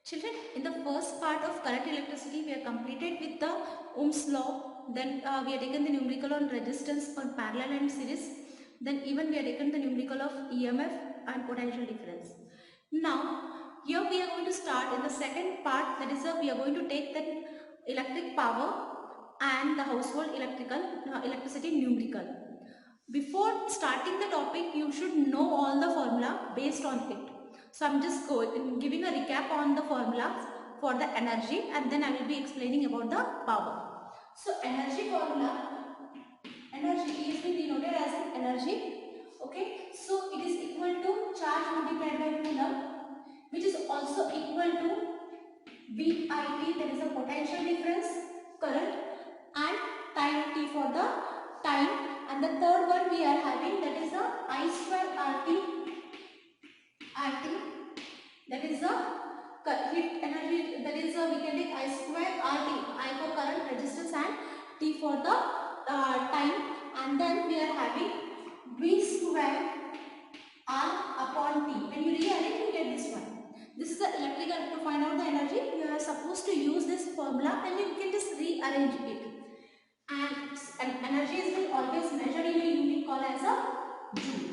Children, in the first part of current electricity, we are completed with the Ohm's law. Then we have taken the numerical on resistance on parallel and series. Then even we have taken the numerical of EMF and potential difference. Now, here we are going to start in the second part. That is, we are going to take the electric power and the household electricity numerical. Before starting the topic, you should know all the formula based on it. So I'm just giving a recap on the formulas for the energy, and then I will be explaining about the power. So energy formula, energy is being denoted as an energy. Okay, so it is equal to charge multiplied by coulomb, which is also equal to VIT, that is the potential difference, current, and time T for the time. And the third one we are having, that is the I square RT, that is the heat energy, that is we can take I square RT, I for current, resistance, and T for the time. And then we are having V square R upon T. When you rearrange, you get this one. This is the electrical. To find out the energy, you are supposed to use this formula, and you can just rearrange it. And energy is always measured in a unit called as a joule.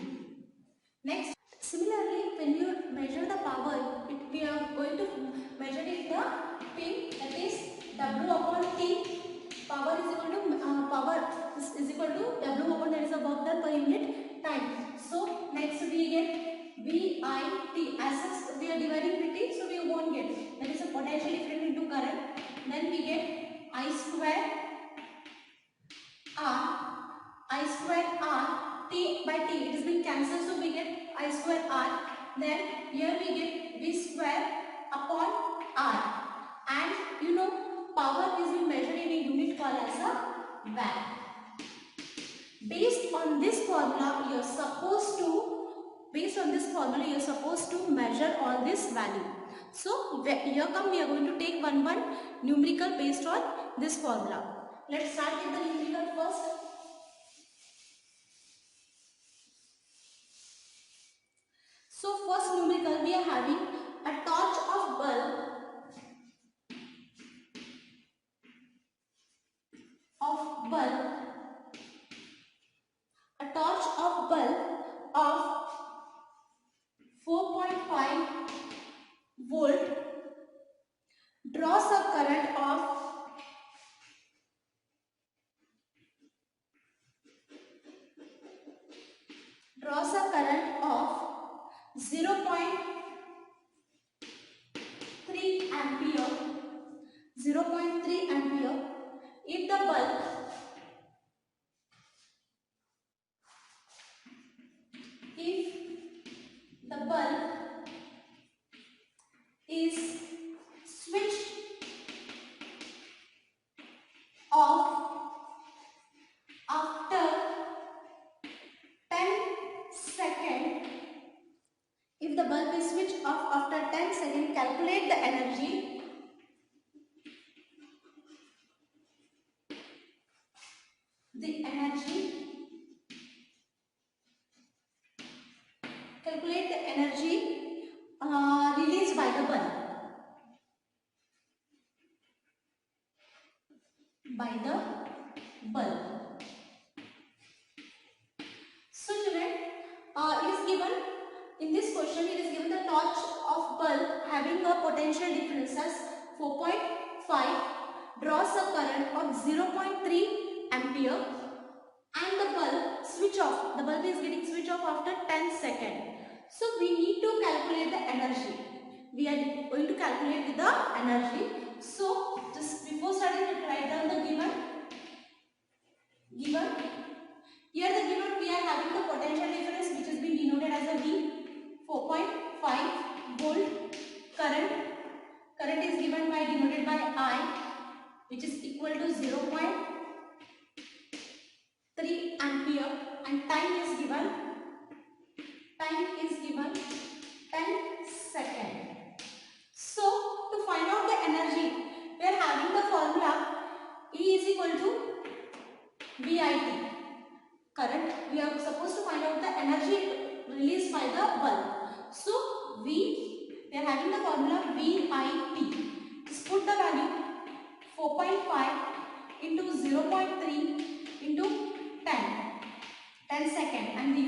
Next, similarly, when you measure the power, we are going to measure it the P, that is W upon T. Power is equal to W upon, that is the work done per unit time. So next we get VIT. As we are dividing with T, so we won't get. That is a potential difference into current. Then we get I square R, T by T, it is being cancelled, so we get I square R. Then here we get V square upon R. And you know, power is being measured in a unit called as a watt. Based on this formula, you are supposed to measure all this value. So here come, we are going to take one numerical based on this formula. Let's start with the numerical first. So first numerical, we are having a torch of bulb of 4.5 volt draws a current of 0.3 ampere. 0.3 ampere. If the bulb is switched off after 10 seconds, if the bulb is switched off after 10 seconds, calculate the energy. Calculate the energy released by the bulb. So children, it is given in this question. It is given the torch of bulb having a potential difference as 4.5 draws a current of 0.3 ampere, and the bulb switch off. The bulb is getting switched off after 10 seconds. So we need to calculate the energy. We are going to calculate with the energy. So just before starting, let's write down the given. Here the given, we are having the potential difference, which is being denoted as a V. 4.5 volt current. Current is given by denoted by I, which is equal to 0.3 ampere, and time is given 10 seconds. So to find out the energy, we are having the formula E is equal to VIT. Current, we are supposed to find out the energy released by the bulb. So we are having the formula VIT. Just put the value 4.5 into 0.3 into 10 second, and the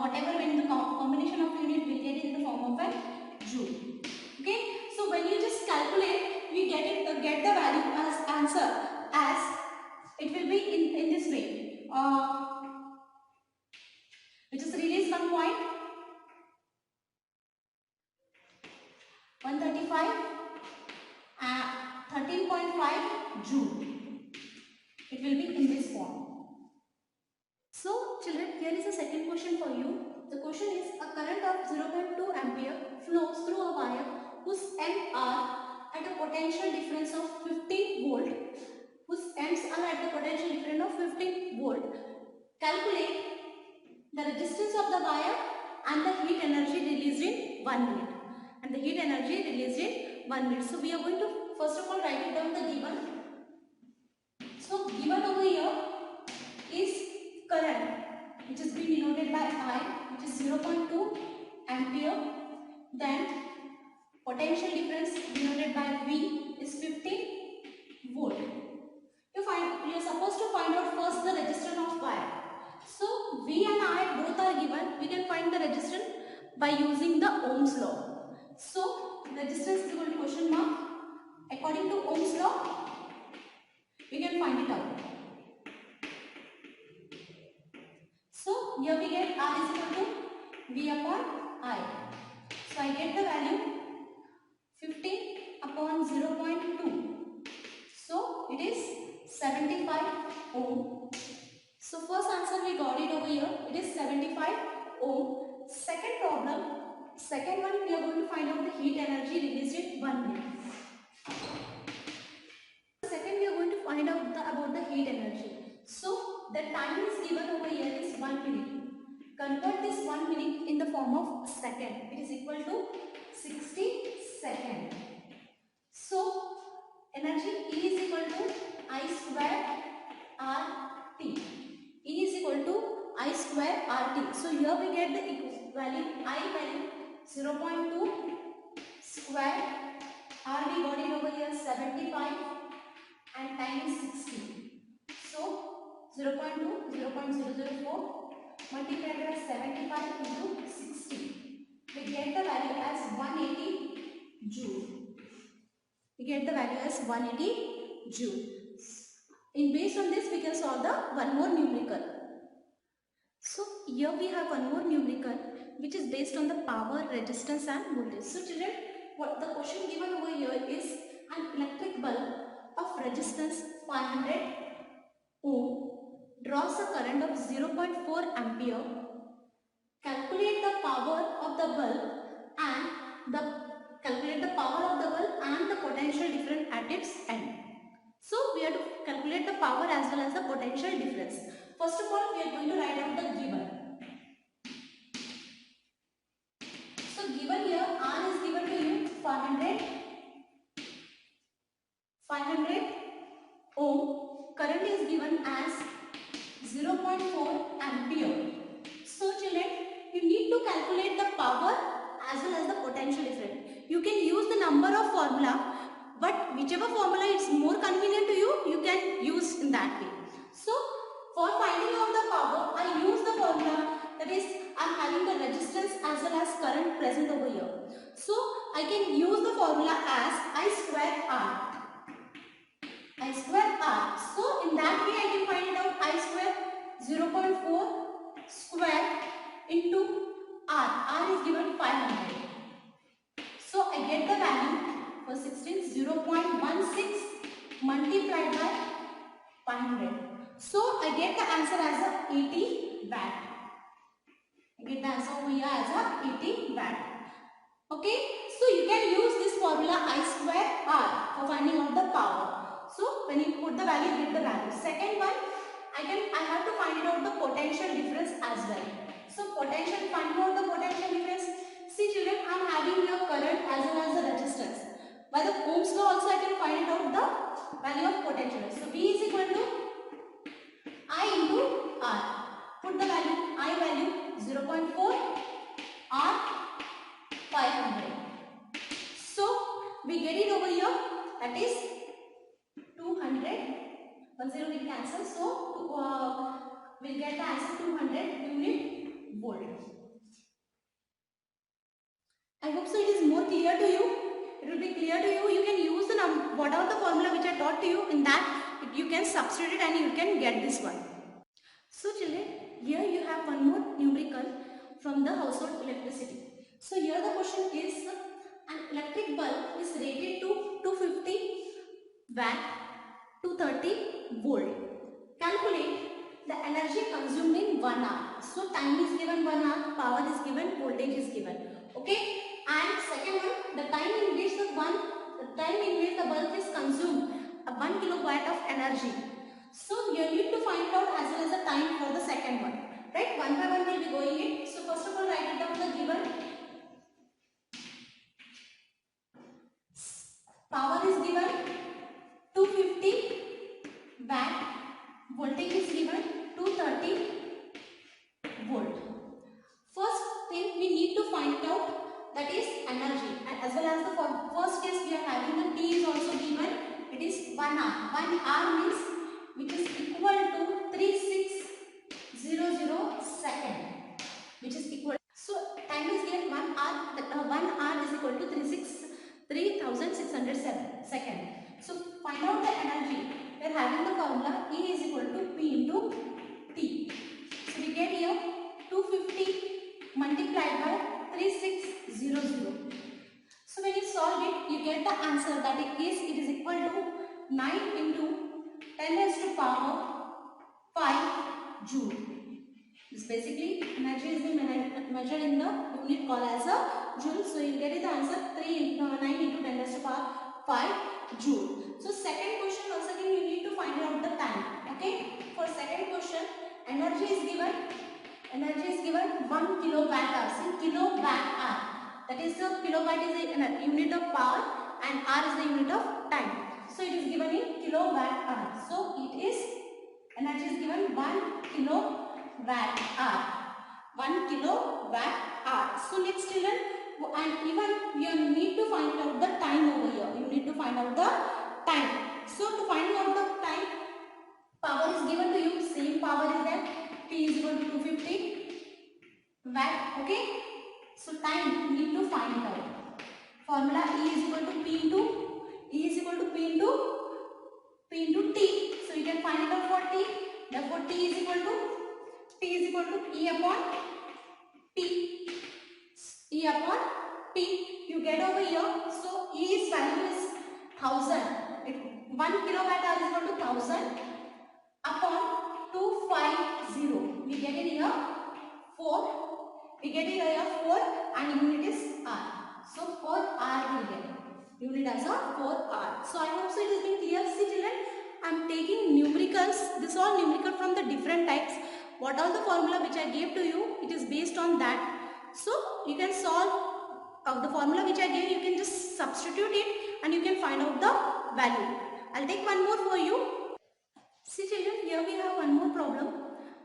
whatever when the combination of unit will get in the form of a joule. Okay, so when you just calculate, we get the value as answer as it will be in this way. We just release 135 13.5 joule. It will be in this form. So children, here is a second question for you. The question is, a current of 0.2 ampere flows through a wire whose ends are at a potential difference of 15 volt. Calculate the resistance of the wire and the heat energy released in 1 minute. So we are going to first of all write it down the given. So given over here is current, which is being denoted by I, which is 0.2 ampere. Then potential difference denoted by V is 15 volt. You are supposed to find out first the resistance of wire. So V and I both are given. We can find the resistance by using the Ohm's law. So resistance is equal to question mark. According to Ohm's law, we can find it out. So here we get R is equal to V upon I. So I get the value 15 upon 0.2. So it is 75 ohm. So first answer we got it over here. It is 75 ohm. Second one we are going to find out the heat energy released in 1 minute. Second we are going to find out about the heat energy. So the time is given over here is 1 minute. Convert this 1 minute in the form of second. It is equal to 60 seconds. So energy E is equal to I square RT. E is equal to I square RT. So here we get the value I value 0.2 square, R we got it over here 75 and time is 60. So 0.2 0.004 multiplied by 75 into 60. We get the value as 180 joule. Based on this, we can solve the one more numerical. So here we have one more numerical which is based on the power, resistance and voltage. So children, what the question given over here is an electric bulb of resistance 500 ohm draws a current of 0.4 ampere. Calculate the power of the bulb and the potential difference at its end. So we have to calculate the power as well as the potential difference. First of all, we are going to write out the given. So given here, R is given to you 500 ohm. Current is given as 0.4 ampere. So children, you need to calculate the power as well as the potential difference. You can use the number of formula, but whichever formula is more convenient to you, you can use in that way. So for finding out the power, I use the formula, that is I am having the resistance as well as current present over here. So I can use the formula as I square R. So in that way I can find it out. I square 0.4 square into R. R is given 500. So I get the value for 16 0.16 multiplied by 500. So I get the answer as a 80 watt. Okay, so you can use this formula I square R for finding out the power. So when you put the value, get the value. Second one, I have to find out the potential difference as well. So finding out the potential difference. See children, I am having your current as well as the resistance. By the Ohm's law also I can find out the value of potential. So V is equal to I into R. Put the value, I value 0.4, R 500. that is 200. 10 will cancel, so we'll get the answer 200 unit volt. I hope so it is more clear to you. It will be clear to you. You can use the whatever the formula which I taught to you, in that you can substitute it and you can get this one. So children, here you have one more numerical from the household electricity. So here the question is, an electric bulb is rated to 250 watt, 230 volt. Calculate the energy consumed in 1 hour. So time is given 1 hour, power is given, voltage is given. Okay. And second one, the time in which the bulb is consumed, 1 kilowatt of energy. So you need to find out as well as the time for the second one. Right? One by one we'll be going in. So first of all, write it down the given. Power is given 250 watt. Voltage is given 230 volt. First thing we need to find out, that is energy, and as well as the first case we are having the T is also given. It is 1 hour. 1 hour means which is equal to 3600 second, which is equal. So time is given 1 hour. 1 hour is equal to 3600 second. So find out the energy. We are having the formula E is equal to P into T. So we get here 250 multiplied by 3600. So when you solve it, you get the answer that it is equal to 9 into 10 raised to power 5 joule. This basically energy is being measured in the unit called as a joule. So you get the answer 9 into 10 raised to power 5 joule. So second question, once again you need to find out the time. Okay. For second question, energy is given 1 kilowatt hour. See, kilowatt hour. That is the kilowatt is a unit of power and hour is the unit of time. So it is given in kilowatt hour. So it is energy is given 1 kilowatt hour. 1 kilowatt hour. So next children, and even you need to find out the time over here. You need to find out the time. So to find out the time, power is given to you. Same power is there. P is equal to 250 watt. Okay. So time you need to find it out. Formula E is equal to P into T. So you can find it out for T. Therefore T is equal to E upon P. E upon P. You get over here. So E's value is 1000. 1 kilowatt hour is equal to 1000 upon 250. We get it here 4. We get it here 4 and unit is R. So 4 R we get. Unit as a 4 R. So I hope so it has been clear. See children, I am taking numericals. This all numerical from the different types. What all the formula which I gave to you, it is based on that. So you can solve the formula which I gave, you can just substitute it and you can find out the value. I'll take one more for you. See children, here we have one more problem.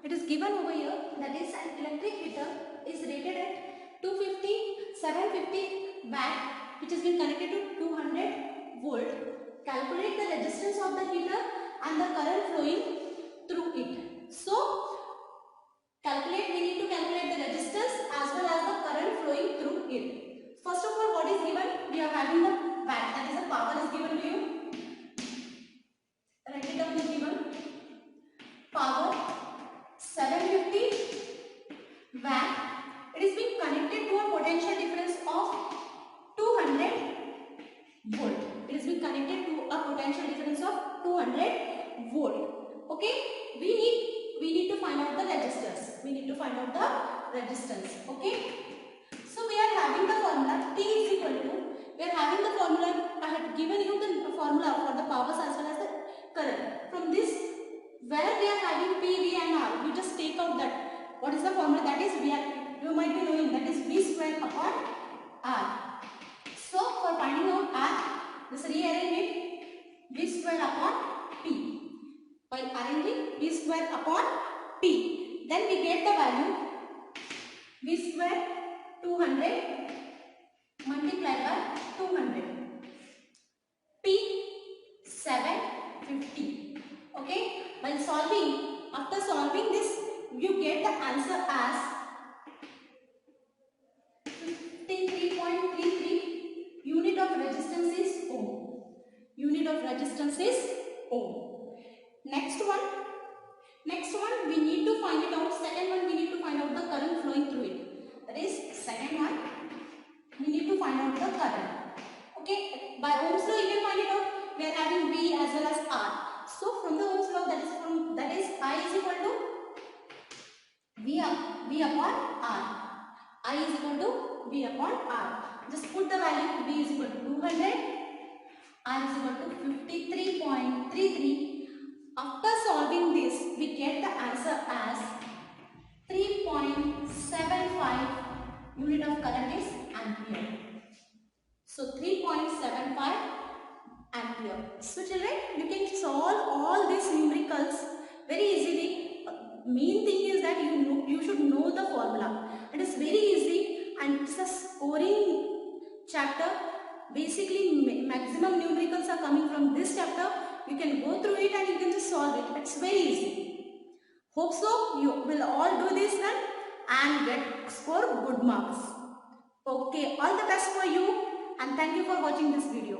It is given over here, that is an electric heater is rated at 750 watt, which has been connected to 200 volt. Calculate the resistance of the heater and the current flowing through it. So we need to calculate the resistance as well as the current flowing through it. First of all, what is given? We are having the watt, that is the power is given to you. Write it down, is given. Power 750 watt. It is being connected to a potential difference of 200 volt. It is being connected to a potential difference of 200 volt. Okay. We need to find out the resistance. Okay. So we are having the formula T is equal to. We are having the formula. I had given you the formula for the powers as well as the current. From this, where we are having P, V and R, you just take out that. What is the formula? That is you might be knowing, that is V square upon R. So for finding out R, just rearrange it, V square upon P. While arranging V square upon P, then we get the value V square 200 multiplied by 200. P you get the answer as 53.33. Unit of resistance is ohm. Unit of resistance is ohm. Next one we need to find it out. Second one, we need to find out the current flowing through it. That is second one, we need to find out the current. Okay, by Ohm's law you can find it out. We are having V as well as R. So from the Ohm's law, that is I is equal to V upon R. I is equal to V upon R. Just put the value. V is equal to 200. R is equal to 53.33. After solving this, we get the answer as 3.75. Unit of current is ampere. So 3.75 ampere. So children, you can solve all these numericals very easily. Main thing is that you should know the formula. It is very easy and it's a scoring chapter. Basically, maximum numericals are coming from this chapter. You can go through it and you can just solve it. It's very easy. Hope so you will all do this then and score good marks. Okay, all the best for you and thank you for watching this video.